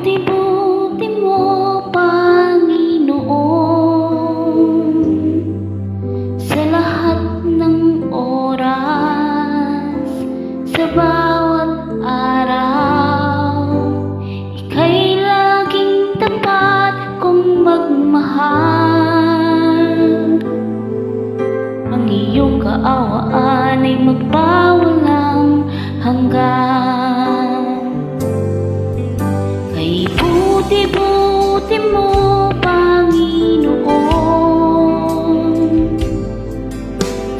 Ibuti-buti mo, Panginoon, sa lahat ng oras, sa bawat araw. Ika'y laging tapat kong magmahal. Ang iyong kaawaan ay magpawalang hanggan. Ibuti-buti mo, Panginoon,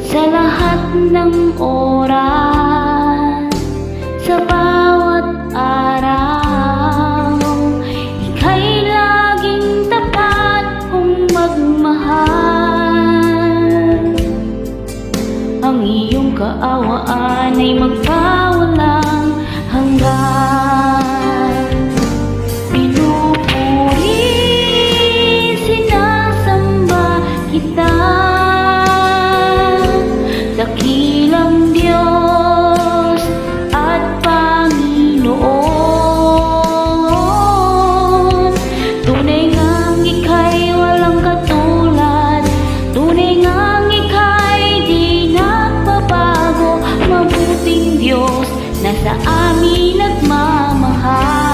sa lahat ng oras, sa bawat araw. Ika'y laging tapat kong magmahal. Ang iyong kaawaan ay magpawalang hanggan. Dakilang Diyos at Panginoon, tunay ngang Ika'y walang katulad, tunay ngang Ika'y di nagbabago. Mabuting Diyos na sa amin nagmamahal.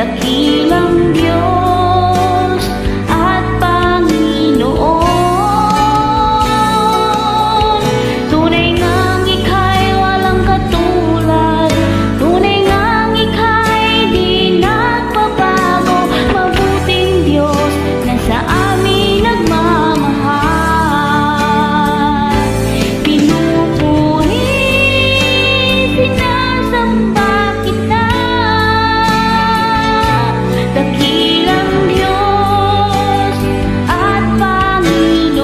Dakilang Diyos at Panginoon, tunay ngang Ika'y walang katulad, tunay ngang Ika'y di nagbabago. Mabuting Diyos na sa amin nagmamahal. Pinupuri, sinasamba kita. Dakilang Diyos at Panginoon,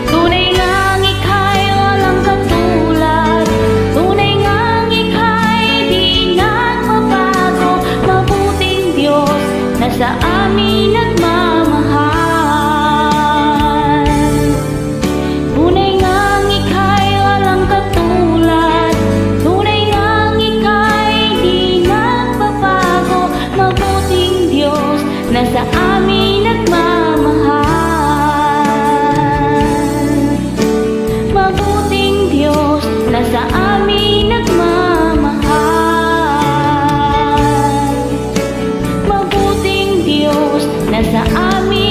tunay ngang Ika'y walang katulad, tunay ngang Ika'y di nagbabago. Mabuting Diyos na sa amin nagmamahal. Tunay ngang Ika'y walang katulad, tunay ngang Ika'y di nagbabago. Mabuting Diyos na sa amin nagmamahal. Mabuting Diyos na sa amin nagmamahal. Mabuting Diyos na sa amin